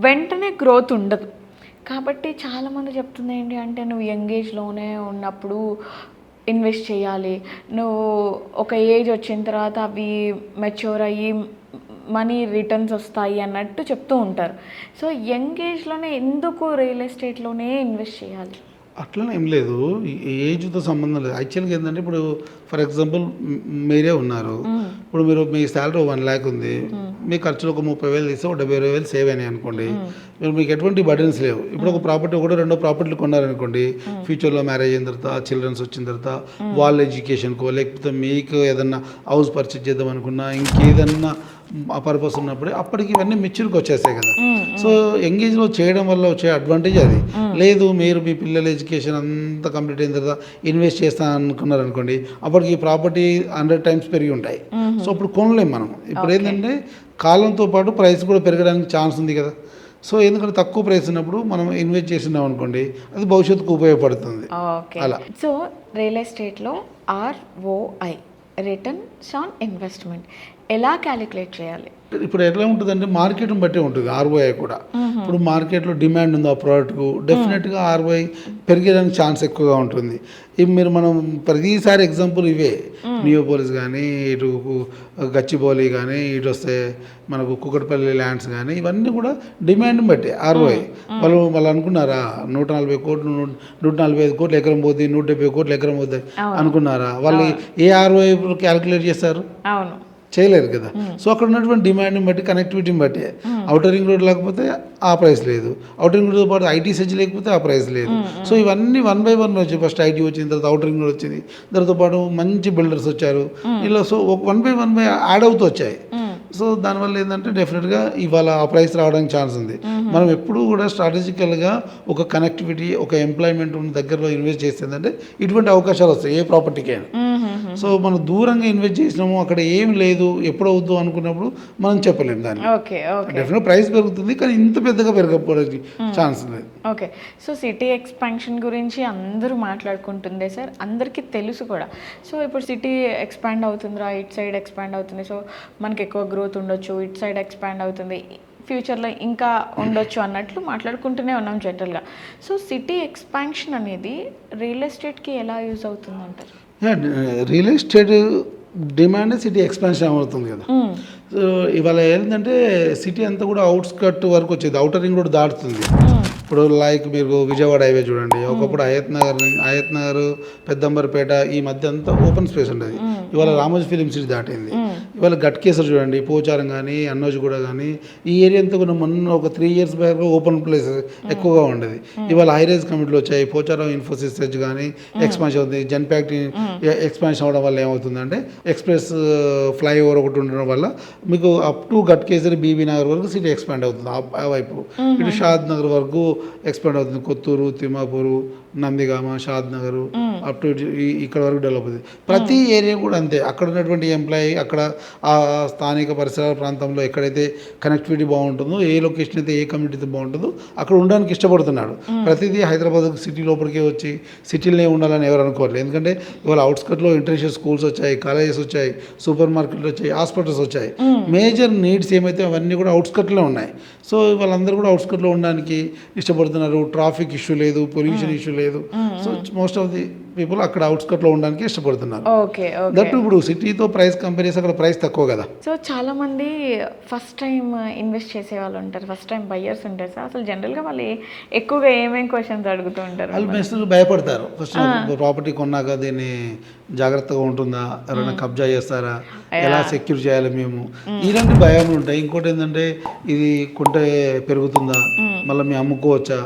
వెంటనే గ్రోత్ ఉండదు. కాబట్టి చాలామంది చెప్తుంది ఏంటి అంటే, నువ్వు యంగ్ ఏజ్‌లోనే ఉన్నప్పుడు ఇన్వెస్ట్ చేయాలి. నువ్వు ఒక ఏజ్ వచ్చిన తర్వాత అవి మెచ్యూర్ అయ్యి మనీ రిటర్న్స్ వస్తాయి అన్నట్టు చెప్తూ ఉంటారు. సో యంగ్ ఏజ్‌లోనే ఎందుకు రియల్ ఎస్టేట్‌లోనే ఇన్వెస్ట్ చేయాలి? అట్లనే ఏం లేదు. ఏజ్‌తో సంబంధం లేదు. యాక్చువల్‌గా ఏందంటే ఇప్పుడు ఫర్ ఎగ్జాంపుల్ మీరే ఉన్నారు. ఇప్పుడు మీ సాలరీ 1,00,000 ఉంది. మీ ఖర్చులు ఒక 30,000 తీస్తే ఒక 72,000 సేవ్ అయినాయి అనుకోండి. మీకు ఎటువంటి బర్డెన్స్ లేవు. ఇప్పుడు ఒక ప్రాపర్టీ ఒకటో రెండో ప్రాపర్టీలు కొన్నారనుకోండి, ఫ్యూచర్లో మ్యారేజ్ అయిన తర్వాత చిల్డ్రన్స్ వచ్చిన తర్వాత వాళ్ళ ఎడ్యుకేషన్కో లేకపోతే మీకు ఏదన్నా హౌస్ పర్చేజ్ చేద్దాం అనుకున్నా ఇంకేదన్నా ఆ పర్పస్ ఉన్నప్పుడే అప్పటికి ఇవన్నీ మెచ్యూర్కి వచ్చేస్తాయి కదా. సో ఎంగేజ్లో చేయడం వల్ల వచ్చే అడ్వాంటేజ్ అది. లేదు మీరు మీ పిల్లల ఎడ్యుకేషన్ అంతా కంప్లీట్ అయిన తర్వాత ఇన్వెస్ట్ చేస్తాను అనుకున్నారు అనుకోండి, అప్పటికి ఈ ప్రాపర్టీ 100 times పెరిగి ఉంటాయి. సో అప్పుడు కొనలేం మనం. ఇప్పుడు ఏంటంటే కాలంతో పాటు ప్రైస్ కూడా పెరగడానికి ఛాన్స్ ఉంది కదా. సో ఎందుకంటే తక్కువ ప్రైస్ ఉన్నప్పుడు మనం ఇన్వెస్ట్ చేసినాం అనుకోండి, అది భవిష్యత్తుకు ఉపయోగపడుతుంది. అలా. సో రియల్ ఎస్టేట్లో ROI, రిటర్న్స్ ఆన్ ఇన్వెస్ట్మెంట్, ఎలా క్యాలిక్యులేట్ చేయాలి? ఇప్పుడు ఎట్లా ఉంటుందంటే మార్కెట్ని బట్టే ఉంటుంది ROI కూడా. ఇప్పుడు మార్కెట్లో డిమాండ్ ఉంది ఆ ప్రోడక్ట్కు, డెఫినెట్గా ROI పెరిగేదానికి ఛాన్స్ ఎక్కువగా ఉంటుంది. ఇవి మనం ప్రతిసారి ఎగ్జాంపుల్ ఇవే, నియోపోలిస్ కానీ ఇటు గచ్చిబౌలి కానీ ఇటు వస్తే మనకు కుకట్పల్లి ల్యాండ్స్ కానీ ఇవన్నీ కూడా డిమాండ్ని బట్టి ROI. వాళ్ళు అనుకున్నారా 140 కోట్లు 145 కోట్లు ఎకరం పోతుంది, 170 కోట్లు ఎకరం పోతుంది అనుకున్నారా? వాళ్ళు ఏ ROI క్యాలిక్యులేట్ చేస్తారు? అవును, చేయలేరు కదా. సో అక్కడ ఉన్నటువంటి డిమాండ్ని బట్టి కనెక్టివిటీని బట్టి అవుటర్ రింగ్ రోడ్ లేకపోతే ఆ ప్రైస్ లేదు, అవుటర్ రింగ్ రోడ్తో పాటు ఐటీ సెజ్ లేకపోతే ఆ ప్రైస్ లేదు. సో ఇవన్నీ 1 by 1 వచ్చాయి. ఫస్ట్ ఐటీ వచ్చిన తర్వాత అవుటర్ రింగ్ రోడ్ వచ్చింది, దాంతో పాటు మంచి బిల్డర్స్ వచ్చారు ఇలా. సో 1 by 1 యాడ్ అవుతూ వచ్చాయి. సో దానివల్ల ఏంటంటే డెఫినెట్గా ఇవాళ ఆ ప్రైస్ రావడానికి ఛాన్స్ ఉంది. మనం ఎప్పుడూ కూడా స్ట్రాటజికల్గా ఒక కనెక్టివిటీ ఒక ఎంప్లాయ్మెంట్ ఉన్న దగ్గరలో ఇన్వెస్ట్ చేస్తుందంటే ఇటువంటి అవకాశాలు వస్తాయి ఏ ప్రాపర్టీకైనా. సో మనం దూరంగా ఇన్వెస్ట్ చేసినాము అక్కడ ఏం లేదు ఎప్పుడవుద్దు అనుకున్నప్పుడు మనం చెప్పలేము దాన్ని. డెఫినెట్ ప్రైస్ పెరుగుతుంది కానీ ఇంత పెద్దగా పెరగకపోవడానికి ఛాన్స్ లేదు. ఓకే, సో సిటీ ఎక్స్పాన్షన్ గురించి అందరూ మాట్లాడుకుంటుందే సార్, అందరికీ తెలుసు కూడా. సో ఇప్పుడు సిటీ ఎక్స్పాండ్ అవుతుందిరా, ఇట్ సైడ్ ఎక్స్పాండ్ అవుతుంది, సో మనకి ఎక్కువ గ్రోత్ ఉండొచ్చు, ఇట్ సైడ్ ఎక్స్పాండ్ అవుతుంది, ఫ్యూచర్లో ఇంకా ఉండొచ్చు అన్నట్లు మాట్లాడుకుంటూనే ఉన్నాం జనరల్గా. సో సిటీ ఎక్స్పాన్షన్ అనేది రియల్ ఎస్టేట్కి ఎలా యూజ్ అవుతుంది అంటారు? Real estate demand city expansion అవుతుంది కదా. సో ఇవాళ ఏంటంటే సిటీ అంతా కూడా అవుట్స్కట్ వరకు వచ్చేది, అవుటర్ రింగ్ రోడ్ దాటుతుంది. ఇప్పుడు లైక్ మీరు విజయవాడ హైవే చూడండి, ఒకప్పుడు హయత్ నగర్ పెద్దంబర్పేట ఈ మధ్య అంతా ఓపెన్ స్పేస్ ఉండేది. ఇవాళ రామోజీ ఫిలిం సిటీ దాటింది. ఇవాళ గట్కేసర్ చూడండి, పోచారం కానీ అన్నోజిగూడ కానీ ఈ ఏరియా అంతా కూడా మొన్న ఒక 3 years బ్యాక్ ఓపెన్ ప్లేస్ ఎక్కువగా ఉండేది. ఇవాళ హైరేజ్ కమిటీలు వచ్చాయి, పోచారం ఇన్ఫోసిస్ సెజ్ కానీ ఎక్స్పాన్షన్ అవుతుంది. జెన్పాక్ట్ ఎక్స్పాన్షన్ అవడం వల్ల ఏమవుతుందంటే ఎక్స్ప్రెస్ ఫ్లైఓవర్ ఒకటి ఉండడం వల్ల మీకు అప్ టు గట్కేసర్ బీబీ నగర్ వరకు సిటీ ఎక్స్పాండ్ అవుతుంది. ఆ వైపు ఇటు షాద్ నగర్ వరకు ఎక్స్పాండ్ అవుతుంది. కొత్తూరు, తిమ్మాపూరు, నందిగామ, షాద్ నగర్ అప్ టు ఇక్కడ వరకు డెవలప్ అవుతుంది. ప్రతి ఏరియా కూడా అంతే. అక్కడ ఉన్నటువంటి ఎంప్లాయీ అక్కడ ఆ స్థానిక పరిసర ప్రాంతంలో ఎక్కడైతే కనెక్టివిటీ బాగుంటుందో, ఏ లొకేషన్ అయితే ఏ కమ్యూనిటీ బాగుంటుందో అక్కడ ఉండడానికి ఇష్టపడుతున్నాడు. ప్రతిదీ హైదరాబాద్ సిటీ లోపలికే వచ్చి సిటీలోనే ఉండాలని ఎవరు అనుకోవట్లేదు. ఎందుకంటే ఇవాళ అవుట్స్కట్లో ఇంటర్నేషనల్ స్కూల్స్ వచ్చాయి, కాలేజెస్ వచ్చాయి, సూపర్ మార్కెట్లు వచ్చాయి, హాస్పిటల్స్ వచ్చాయి. మేజర్ నీడ్స్ ఏమైతే అవన్నీ కూడా అవుట్స్కట్లో ఉన్నాయి. సో వాళ్ళందరూ కూడా అవుట్స్కట్లో ఉండడానికి ఇష్టపడుతున్నారు. ట్రాఫిక్ ఇష్యూ లేదు, పొల్యూషన్ ఇష్యూ లేదు. So most of the people అక్కడ అవుట్స్కట్లో ఉండడానికి ఇష్టపడుతున్నారు. దట్ ఇప్పుడు సిటీతో ప్రైస్ కంపేర్ చేసి అక్కడ ప్రైస్ తక్కువ కదా. సో చాలా మంది ఫస్ట్ టైం ఇన్వెస్ట్ చేసే వాళ్ళు ఉంటారు, ఫస్ట్ టైం బయ్యర్స్ ఉంటారు సార్. అసలు జనరల్గా వాళ్ళు ఎక్కువగా ఏమేమి క్వశ్చన్స్ అడుగుతూ ఉంటారు? వాళ్ళు బెస్ట్ భయపడతారు. ఫస్ట్ ప్రాపర్టీ కొన్నాక దీన్ని జాగ్రత్తగా ఉంటుందా, ఎవరైనా కబ్జా చేస్తారా, ఎలా సెక్యూర్ చేయాలి మేము, ఇలాంటి భయాలు ఉంటాయి. ఇంకోటి ఏంటంటే ఇది కొంటే పెరుగుతుందా, మళ్ళీ మేము అమ్ముకోవచ్చా,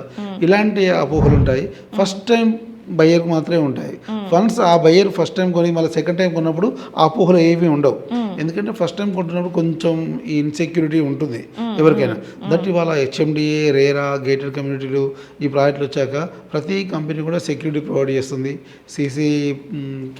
ఇలాంటి అపోహలు ఉంటాయి. ఫస్ట్ టైం బయ్యర్కి మాత్రమే ఉంటాయి. వన్స్ ఆ బయ్యర్ ఫస్ట్ టైం కొని మళ్ళీ సెకండ్ టైం కొన్నప్పుడు ఆ అపోహలు ఏమీ ఉండవు. ఎందుకంటే ఫస్ట్ టైం కొంటున్నప్పుడు కొంచెం ఈ ఇన్సెక్యూరిటీ ఉంటుంది ఎవరికైనా. దట్ ఇవాళ HMDA, రేరా, గేటెడ్ కమ్యూనిటీలు ఈ ప్రాజెక్టులు వచ్చాక ప్రతి కంపెనీ కూడా సెక్యూరిటీ ప్రొవైడ్ చేస్తుంది, CC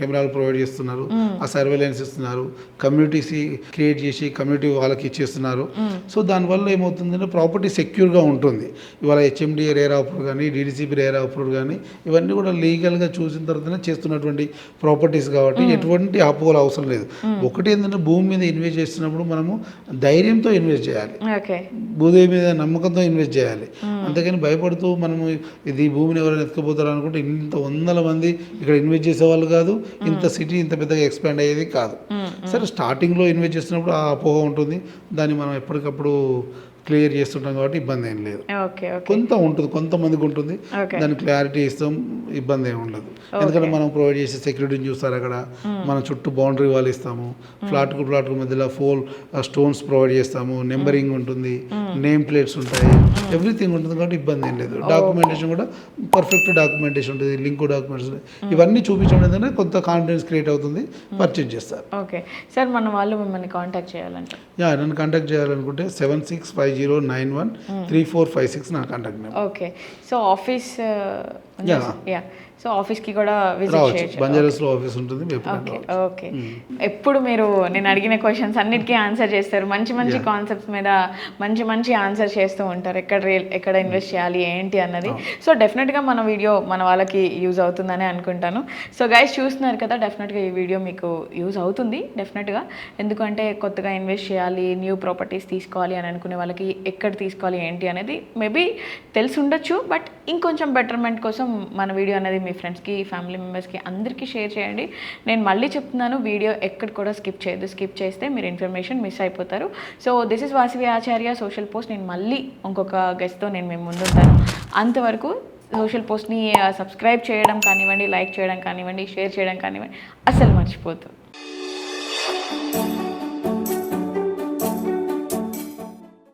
కెమెరాలు ప్రొవైడ్ చేస్తున్నారు, ఆ సర్వేలెన్స్ ఇస్తున్నారు, కమ్యూనిటీస్ క్రియేట్ చేసి కమ్యూనిటీ వాళ్ళకి ఇచ్చేస్తున్నారు. సో దానివల్ల ఏమవుతుందంటే ప్రాపర్టీ సెక్యూర్గా ఉంటుంది. ఇవాళ HMDA రేరా అప్రూవ్ కానీ, DDCP రేరా అప్రూవ్ కానీ ఇవన్నీ కూడా లీగల్గా చూసిన తర్వాతనే చేస్తున్నటువంటి ప్రాపర్టీస్ కాబట్టి ఎటువంటి అపోహలు అవసరం లేదు. ఒకటి ఏంటంటే భూమి మీద ఇన్వెస్ట్ చేస్తున్నప్పుడు మనము ధైర్యంతో ఇన్వెస్ట్ చేయాలి, ఓకే. భూదేవి మీద నమ్మకంతో ఇన్వెస్ట్ చేయాలి. అంతేకాని భయపడుతూ మనము ఇది భూమిని ఎవరైనా ఎత్తుకుపోతారు అనుకుంటే ఇంత వందల మంది ఇక్కడ ఇన్వెస్ట్ చేసేవాళ్ళు కాదు, ఇంత సిటీ ఇంత పెద్దగా ఎక్స్పాండ్ అయ్యేది కాదు. సరే స్టార్టింగ్లో ఇన్వెస్ట్ చేస్తున్నప్పుడు ఆ అపోహ ఉంటుంది, దాన్ని మనం ఎప్పటికప్పుడు క్లియర్ చేస్తుంటాం కాబట్టి ఇబ్బంది ఏం లేదు. కొంత ఉంటుంది, కొంతమందికి ఉంటుంది, దాని క్లారిటీ ఇస్తాం, ఇబ్బంది ఏమి ఉండదు. ఎందుకంటే మనం ప్రొవైడ్ చేసే సెక్యూరిటీని చూస్తారు, అక్కడ మనం చుట్టూ బౌండరీ వాళ్ళు ఇస్తాము, ఫ్లాట్కు మధ్యలో 4 స్టోన్స్ ప్రొవైడ్ చేస్తాము, నెంబరింగ్ ఉంటుంది, నేమ్ ప్లేట్స్ ఉంటాయి, ఎవ్రీథింగ్ ఉంటుంది కాబట్టి ఇబ్బంది ఏం లేదు. డాక్యుమెంటేషన్ కూడా పర్ఫెక్ట్ డాక్యుమెంటేషన్ ఉంటుంది, లింక్ డాక్యుమెంట్స్ ఇవన్నీ చూపించడం ఏంటంటే కొంత కాన్ఫిడెన్స్ క్రియేట్ అవుతుంది, పర్చేజ్ చేస్తారు. ఓకే సార్, మన వాళ్ళు మిమ్మల్ని కాంటాక్ట్ చేయాలంటే నన్ను కాంటాక్ట్ చేయాలనుకుంటే 7650913456 నా contact number. Okay. So office so ఆఫీస్కి కూడా విజిట్ చేయొచ్చు. బంజారాస్లో ఆఫీస్ ఉంటుంది. ఓకే. ఎప్పుడు మీరు నేను అడిగిన క్వశ్చన్స్ అన్నిటికీ ఆన్సర్ చేస్తారు, మంచి మంచి కాన్సెప్ట్స్ మీద మంచి ఆన్సర్ చేస్తూ ఉంటారు, ఎక్కడ ఇన్వెస్ట్ చేయాలి ఏంటి అన్నది. సో డెఫినెట్గా మన వీడియో మన వాళ్ళకి యూజ్ అవుతుందని అనుకుంటాను. సో గైస్ చూస్తున్నారు కదా, డెఫినెట్గా ఈ వీడియో మీకు యూజ్ అవుతుంది డెఫినెట్గా. ఎందుకంటే కొత్తగా ఇన్వెస్ట్ చేయాలి, న్యూ ప్రాపర్టీస్ తీసుకోవాలి అని అనుకునే వాళ్ళకి ఎక్కడ తీసుకోవాలి ఏంటి అనేది మేబీ తెలిసి ఉండొచ్చు, బట్ ఇంకొంచెం బెటర్మెంట్ కోసం మన వీడియో అనేది మీ ఫ్రెండ్స్కి, ఫ్యామిలీ మెంబర్స్కి అందరికీ షేర్ చేయండి. నేను మళ్ళీ చెప్తున్నాను, వీడియో ఎక్కడ కూడా స్కిప్ చేయొద్దు, స్కిప్ చేస్తే మీరు ఇన్ఫర్మేషన్ మిస్ అయిపోతారు. So this is Vasavi Acharya social post. నేను మళ్ళీ ఇంకొక గెస్ట్తో నేను మేము ముందుంటాను. అంతవరకు సోషల్ పోస్ట్ని సబ్స్క్రైబ్ చేయడం కానివ్వండి, లైక్ చేయడం కానివ్వండి, షేర్ చేయడం కానివ్వండి, అస్సలు మర్చిపోద్దు.